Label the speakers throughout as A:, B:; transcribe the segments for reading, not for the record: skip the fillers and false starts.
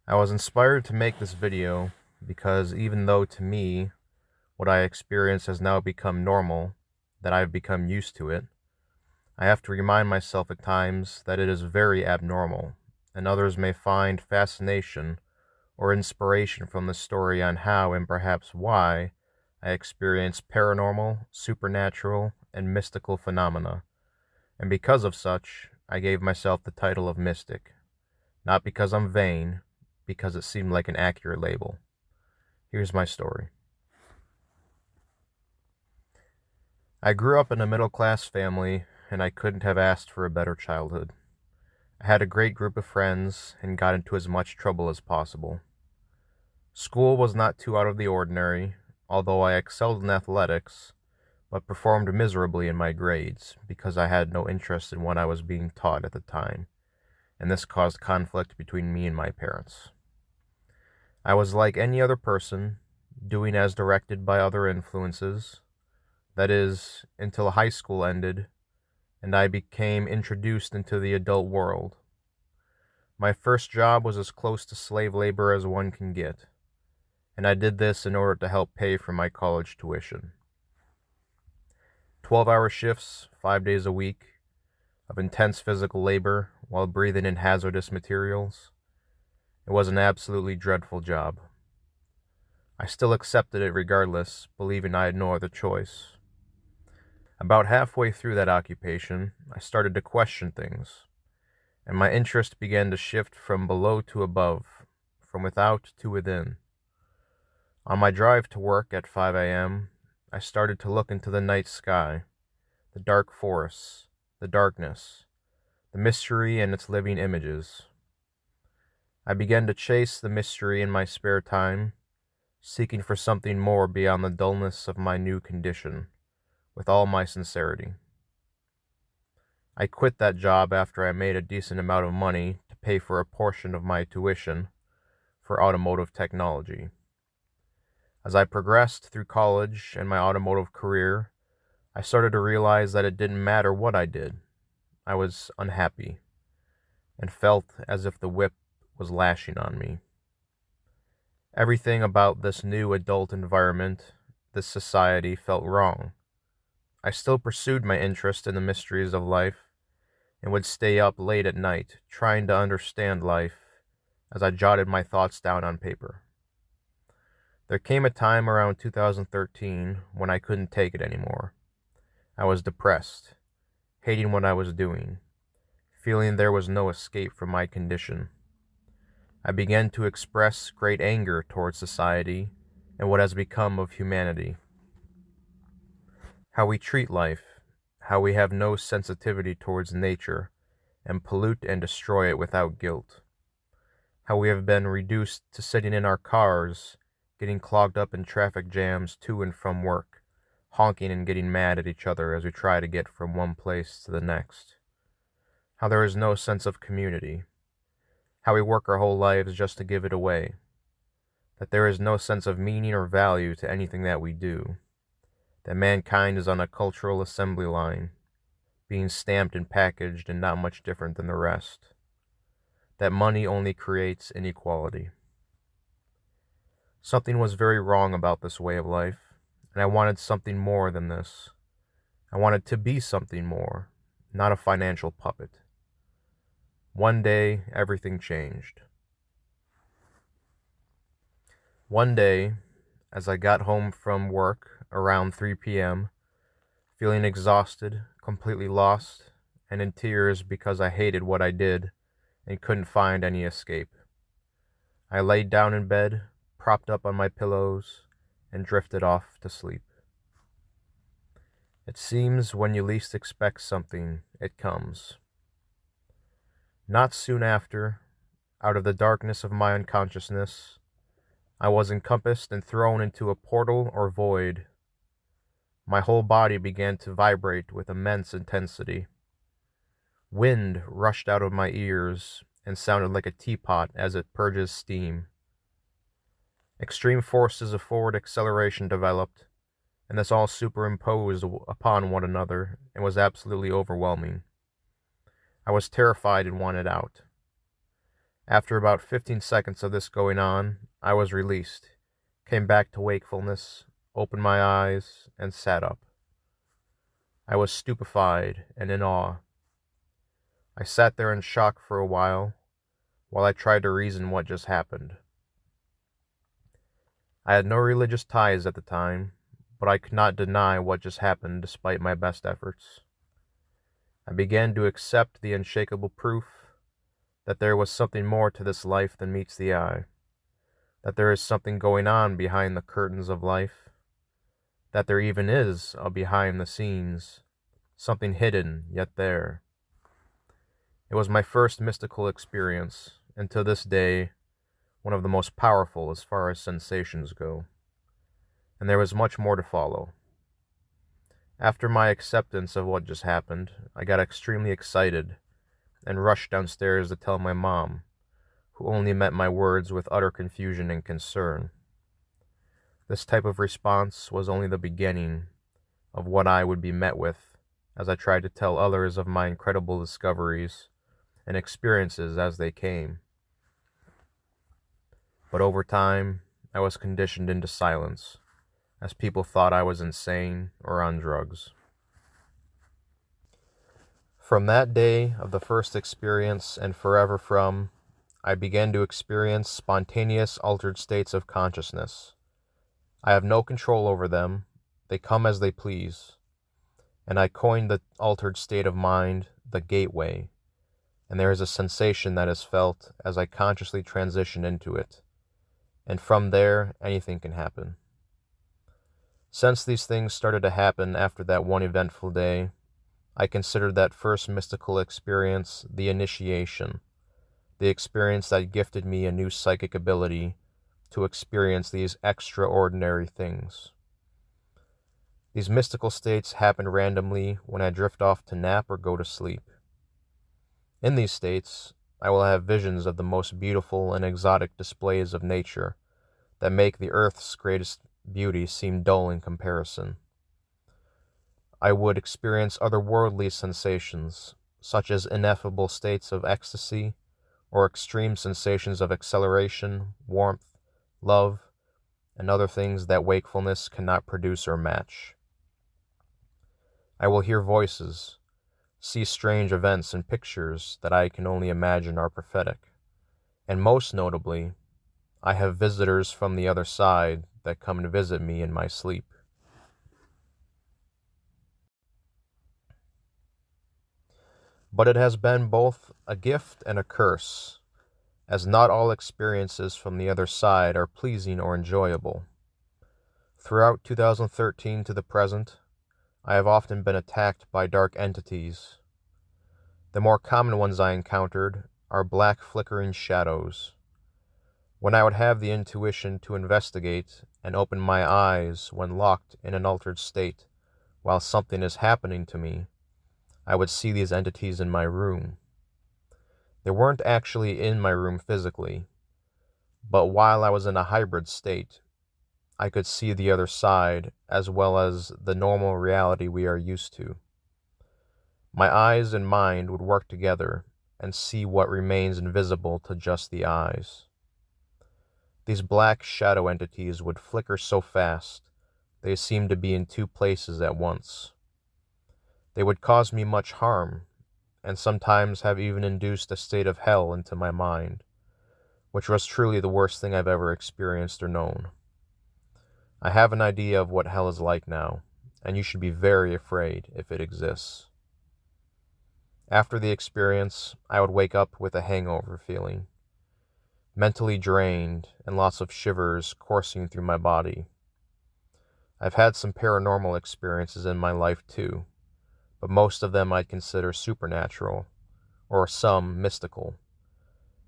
A: I was inspired to make this video because even though to me what I experience has now become normal, that I've become used to it, I have to remind myself at times that it is very abnormal, and others may find fascination or inspiration from the story on how and perhaps why I experience paranormal, supernatural, and mystical phenomena. And because of such, I gave myself the title of Mystic. Not because I'm vain, because it seemed like an accurate label. Here's my story. I grew up in a middle-class family, and I couldn't have asked for a better childhood. I had a great group of friends and got into as much trouble as possible. School was not too out of the ordinary, although I excelled in athletics, but performed miserably in my grades because I had no interest in what I was being taught at the time, and this caused conflict between me and my parents. I was like any other person, doing as directed by other influences, that is, until high school ended and I became introduced into the adult world. My first job was as close to slave labor as one can get, and I did this in order to help pay for my college tuition. 12-hour shifts, 5 days a week, of intense physical labor while breathing in hazardous materials. It was an absolutely dreadful job. I still accepted it regardless, believing I had no other choice. About halfway through that occupation, I started to question things, and my interest began to shift from below to above, from without to within. On my drive to work at 5 a.m., I started to look into the night sky, the dark forests, the darkness, the mystery and its living images. I began to chase the mystery in my spare time, seeking for something more beyond the dullness of my new condition, with all my sincerity. I quit that job after I made a decent amount of money to pay for a portion of my tuition for automotive technology. As I progressed through college and my automotive career, I started to realize that it didn't matter what I did. I was unhappy and felt as if the whip was lashing on me. Everything about this new adult environment, this society, felt wrong. I still pursued my interest in the mysteries of life and would stay up late at night trying to understand life as I jotted my thoughts down on paper. There came a time around 2013 when I couldn't take it anymore. I was depressed, hating what I was doing, feeling there was no escape from my condition. I began to express great anger towards society and what has become of humanity. How we treat life, how we have no sensitivity towards nature and pollute and destroy it without guilt. How we have been reduced to sitting in our cars, getting clogged up in traffic jams to and from work, honking and getting mad at each other as we try to get from one place to the next. How there is no sense of community. How we work our whole lives just to give it away. That there is no sense of meaning or value to anything that we do. That mankind is on a cultural assembly line, being stamped and packaged and not much different than the rest. That money only creates inequality. Something was very wrong about this way of life, and I wanted something more than this. I wanted to be something more, not a financial puppet. One day, everything changed. One day, as I got home from work around 3 p.m., feeling exhausted, completely lost, and in tears because I hated what I did and couldn't find any escape, I laid down in bed, propped up on my pillows, and drifted off to sleep. It seems when you least expect something, it comes. Not soon after, out of the darkness of my unconsciousness, I was encompassed and thrown into a portal or void. My whole body began to vibrate with immense intensity. Wind rushed out of my ears and sounded like a teapot as it purges steam. Extreme forces of forward acceleration developed, and this all superimposed upon one another and was absolutely overwhelming. I was terrified and wanted out. After about 15 seconds of this going on, I was released, came back to wakefulness, opened my eyes, and sat up. I was stupefied and in awe. I sat there in shock for a while I tried to reason what just happened. I had no religious ties at the time, but I could not deny what just happened despite my best efforts. I began to accept the unshakable proof that there was something more to this life than meets the eye, that there is something going on behind the curtains of life, that there even is a behind the scenes, something hidden yet there. It was my first mystical experience, and to this day, one of the most powerful as far as sensations go. And there was much more to follow. After my acceptance of what just happened, I got extremely excited and rushed downstairs to tell my mom, who only met my words with utter confusion and concern. This type of response was only the beginning of what I would be met with as I tried to tell others of my incredible discoveries and experiences as they came. But over time, I was conditioned into silence, as people thought I was insane or on drugs. From that day of the first experience and forever from, I began to experience spontaneous altered states of consciousness. I have no control over them, they come as they please, and I coined the altered state of mind the gateway, and there is a sensation that is felt as I consciously transition into it, and from there anything can happen. Since these things started to happen after that one eventful day, I considered that first mystical experience the initiation, the experience that gifted me a new psychic ability to experience these extraordinary things. These mystical states happen randomly when I drift off to nap or go to sleep. In these states, I will have visions of the most beautiful and exotic displays of nature that make the earth's greatest beauty seem dull in comparison. I would experience otherworldly sensations, such as ineffable states of ecstasy, or extreme sensations of acceleration, warmth, love, and other things that wakefulness cannot produce or match. I will hear voices, see strange events and pictures that I can only imagine are prophetic, and most notably, I have visitors from the other side that come and visit me in my sleep. But it has been both a gift and a curse, as not all experiences from the other side are pleasing or enjoyable. Throughout 2013 to the present, I have often been attacked by dark entities. The more common ones I encountered are black flickering shadows. When I would have the intuition to investigate and open my eyes when locked in an altered state while something is happening to me, I would see these entities in my room. They weren't actually in my room physically, but while I was in a hybrid state, I could see the other side as well as the normal reality we are used to. My eyes and mind would work together and see what remains invisible to just the eyes. These black shadow entities would flicker so fast, they seemed to be in two places at once. They would cause me much harm, and sometimes have even induced a state of hell into my mind, which was truly the worst thing I've ever experienced or known. I have an idea of what hell is like now, and you should be very afraid if it exists. After the experience, I would wake up with a hangover feeling, mentally drained and lots of shivers coursing through my body. I've had some paranormal experiences in my life too, but most of them I'd consider supernatural, or some mystical.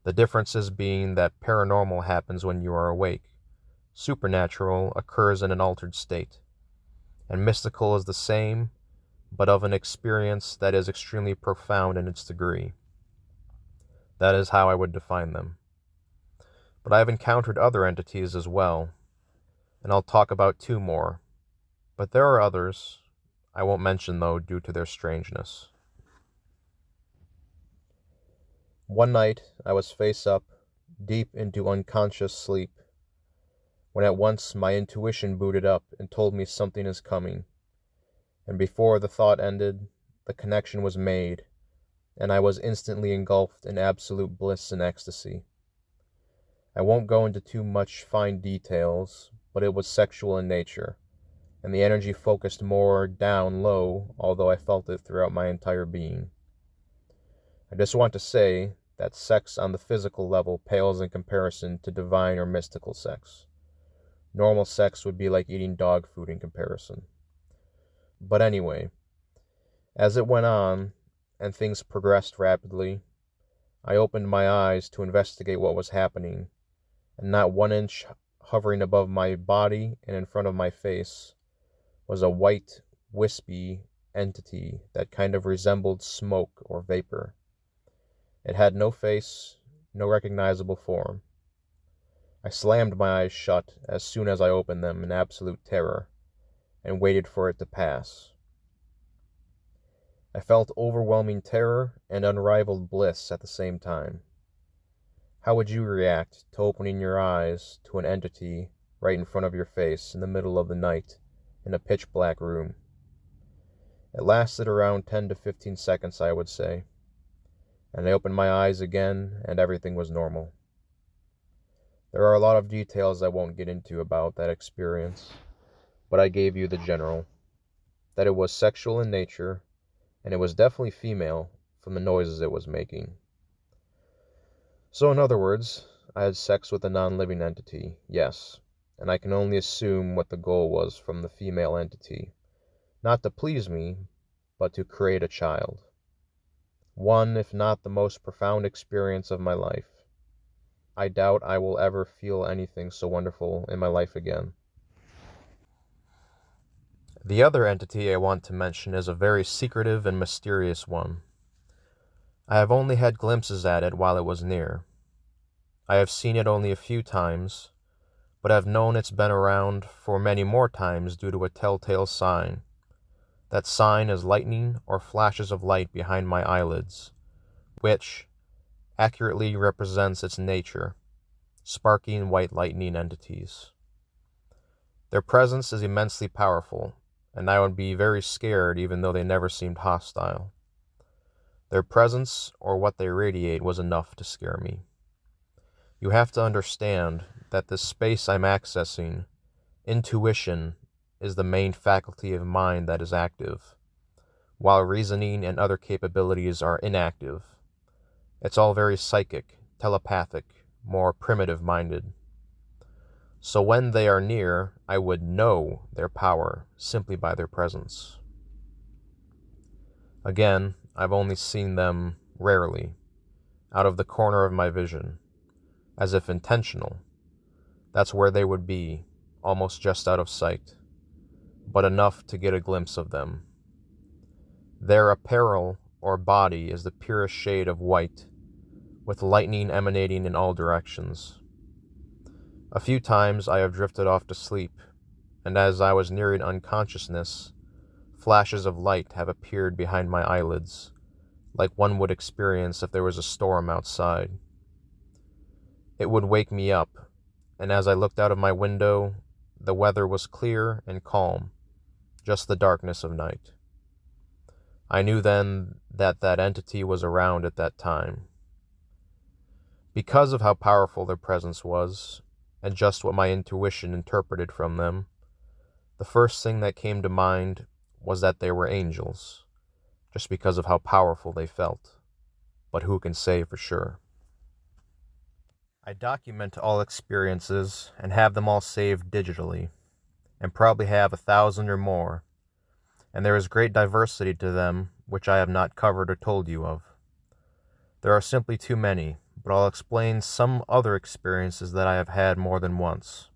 A: The differences being that paranormal happens when you are awake, supernatural occurs in an altered state, and mystical is the same, but of an experience that is extremely profound in its degree. That is how I would define them. But I have encountered other entities as well, and I'll talk about two more, but there are others. I won't mention though due to their strangeness. One night, I was face up, deep into unconscious sleep, when at once my intuition booted up and told me something is coming. And before the thought ended, the connection was made, and I was instantly engulfed in absolute bliss and ecstasy. I won't go into too much fine details, but it was sexual in nature, and the energy focused more down low, although I felt it throughout my entire being. I just want to say that sex on the physical level pales in comparison to divine or mystical sex. Normal sex would be like eating dog food in comparison. But anyway, as it went on, and things progressed rapidly, I opened my eyes to investigate what was happening, and not 1 inch hovering above my body and in front of my face was a white, wispy entity that kind of resembled smoke or vapor. It had no face, no recognizable form. I slammed my eyes shut as soon as I opened them in absolute terror, and waited for it to pass. I felt overwhelming terror and unrivaled bliss at the same time. How would you react to opening your eyes to an entity right in front of your face in the middle of the night in a pitch-black room? It lasted around 10 to 15 seconds, I would say, and I opened my eyes again and everything was normal. There are a lot of details I won't get into about that experience, but I gave you the general, that it was sexual in nature, and it was definitely female from the noises it was making. So in other words, I had sex with a non-living entity, yes, and I can only assume what the goal was from the female entity, not to please me, but to create a child. One, if not the most profound experience of my life. I doubt I will ever feel anything so wonderful in my life again. The other entity I want to mention is a very secretive and mysterious one. I have only had glimpses at it while it was near. I have seen it only a few times, but have known it's been around for many more times due to a telltale sign. That sign is lightning or flashes of light behind my eyelids, which accurately represents its nature, sparking white lightning entities. Their presence is immensely powerful, and I would be very scared even though they never seemed hostile. Their presence, or what they radiate, was enough to scare me. You have to understand that this space I'm accessing, intuition, is the main faculty of mind that is active, while reasoning and other capabilities are inactive. It's all very psychic, telepathic, more primitive-minded. So when they are near, I would know their power simply by their presence. Again, I've only seen them rarely, out of the corner of my vision, as if intentional. That's where they would be, almost just out of sight, but enough to get a glimpse of them. Their apparel or body is the purest shade of white, with lightning emanating in all directions. A few times I have drifted off to sleep, and as I was nearing unconsciousness, flashes of light have appeared behind my eyelids, like one would experience if there was a storm outside. It would wake me up, and as I looked out of my window, the weather was clear and calm, just the darkness of night. I knew then that that entity was around at that time. Because of how powerful their presence was, and just what my intuition interpreted from them, the first thing that came to mind was that they were angels, just because of how powerful they felt. But who can say for sure? I document all experiences and have them all saved digitally, and probably have 1,000 or more, and there is great diversity to them which I have not covered or told you of. There are simply too many, but I'll explain some other experiences that I have had more than once.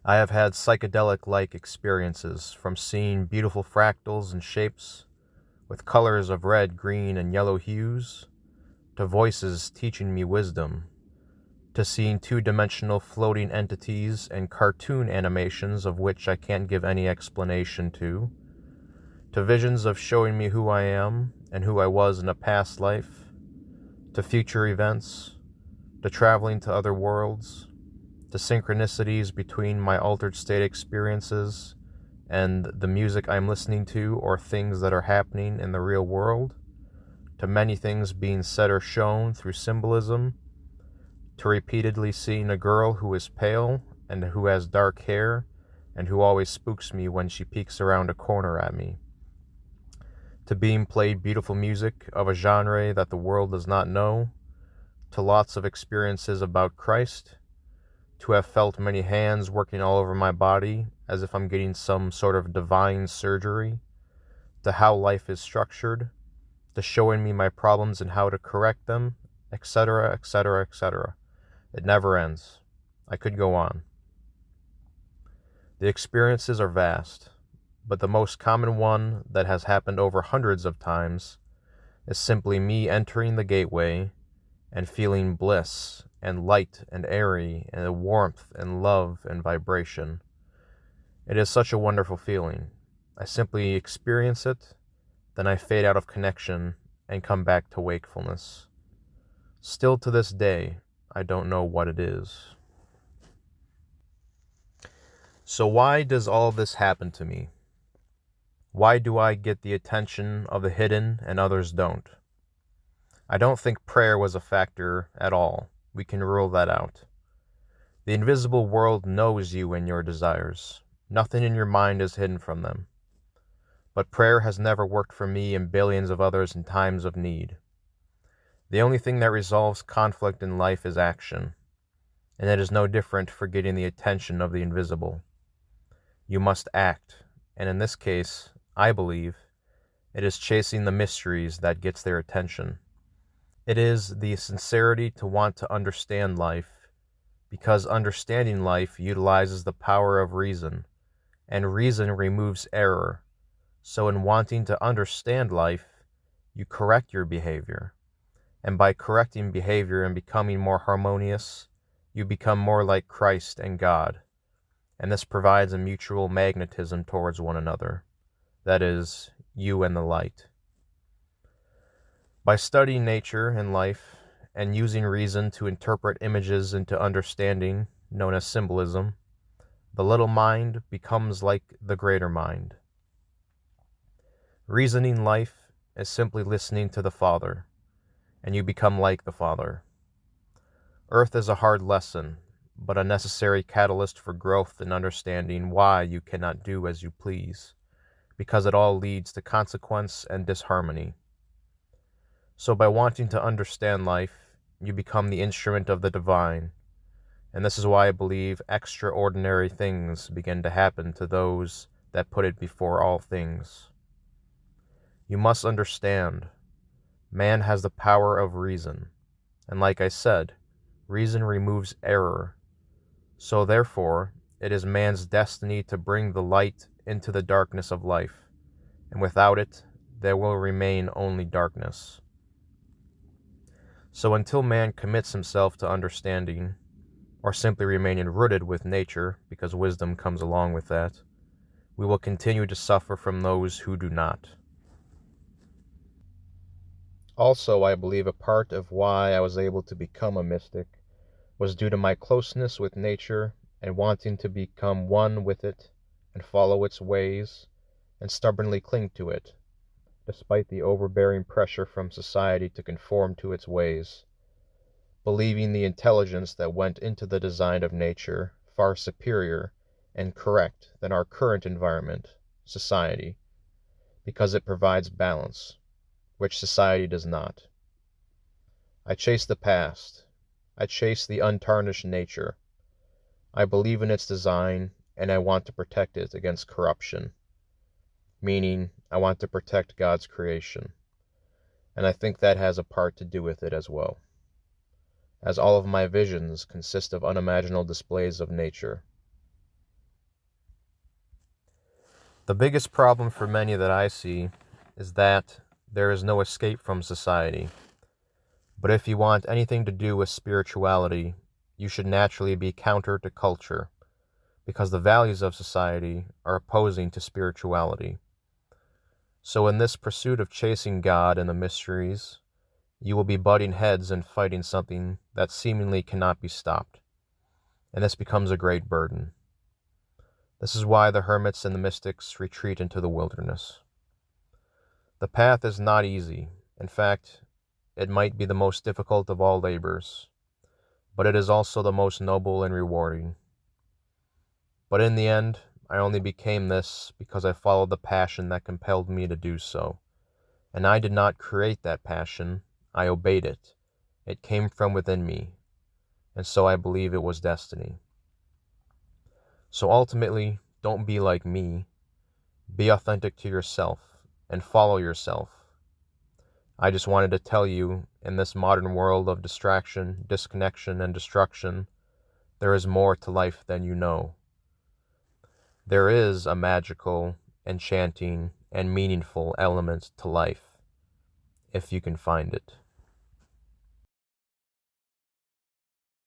A: I have had psychedelic-like experiences, from seeing beautiful fractals and shapes with colors of red, green, and yellow hues, to voices teaching me wisdom, to seeing two-dimensional floating entities and cartoon animations of which I can't give any explanation to visions of showing me who I am and who I was in a past life, to future events, to traveling to other worlds, to synchronicities between my altered state experiences and the music I'm listening to or things that are happening in the real world, to many things being said or shown through symbolism, to repeatedly seeing a girl who is pale and who has dark hair and who always spooks me when she peeks around a corner at me, to being played beautiful music of a genre that the world does not know, to lots of experiences about Christ, to have felt many hands working all over my body as if I'm getting some sort of divine surgery, to how life is structured, to showing me my problems and how to correct them, etc., etc., etc. It never ends. I could go on. The experiences are vast, but the most common one that has happened over hundreds of times is simply me entering the gateway and feeling bliss and light and airy and warmth and love and vibration. It is such a wonderful feeling. I simply experience it, then I fade out of connection and come back to wakefulness. Still to this day, I don't know what it is. So why does all this happen to me? Why do I get the attention of the hidden and others don't? I don't think prayer was a factor at all. We can rule that out. The invisible world knows you and your desires. Nothing in your mind is hidden from them. But prayer has never worked for me and billions of others in times of need. The only thing that resolves conflict in life is action, and it is no different for getting the attention of the invisible. You must act, and in this case, I believe, it is chasing the mysteries that gets their attention. It is the sincerity to want to understand life, because understanding life utilizes the power of reason, and reason removes error. So in wanting to understand life, you correct your behavior. And by correcting behavior and becoming more harmonious, you become more like Christ and God. And this provides a mutual magnetism towards one another. That is, you and the light. By studying nature and life, and using reason to interpret images into understanding, known as symbolism, the little mind becomes like the greater mind. Reasoning life is simply listening to the Father, and you become like the Father. Earth is a hard lesson, but a necessary catalyst for growth and understanding why you cannot do as you please, because it all leads to consequence and disharmony. So by wanting to understand life, you become the instrument of the divine, and this is why I believe extraordinary things begin to happen to those that put it before all things. You must understand, man has the power of reason, and like I said, reason removes error. So therefore, it is man's destiny to bring the light into the darkness of life, and without it, there will remain only darkness. So until man commits himself to understanding, or simply remaining rooted with nature, because wisdom comes along with that, we will continue to suffer from those who do not. Also, I believe a part of why I was able to become a mystic was due to my closeness with nature and wanting to become one with it and follow its ways and stubbornly cling to it, despite the overbearing pressure from society to conform to its ways, believing the intelligence that went into the design of nature far superior and correct than our current environment, society, because it provides balance, which society does not. I chase the past. I chase the untarnished nature. I believe in its design, and I want to protect it against corruption, meaning I want to protect God's creation. And I think that has a part to do with it as well, as all of my visions consist of unimaginable displays of nature. The biggest problem for many that I see is that there is no escape from society. But if you want anything to do with spirituality, you should naturally be counter to culture, because the values of society are opposing to spirituality. So in this pursuit of chasing God and the mysteries, you will be butting heads and fighting something that seemingly cannot be stopped, and this becomes a great burden. This is why the hermits and the mystics retreat into the wilderness. The path is not easy. In fact, it might be the most difficult of all labors, but it is also the most noble and rewarding. But in the end, I only became this because I followed the passion that compelled me to do so. And I did not create that passion, I obeyed it. It came from within me, and so I believe it was destiny. So ultimately, don't be like me. Be authentic to yourself and follow yourself. I just wanted to tell you, in this modern world of distraction, disconnection, and destruction, there is more to life than you know. There is a magical, enchanting, and meaningful element to life, if you can find it.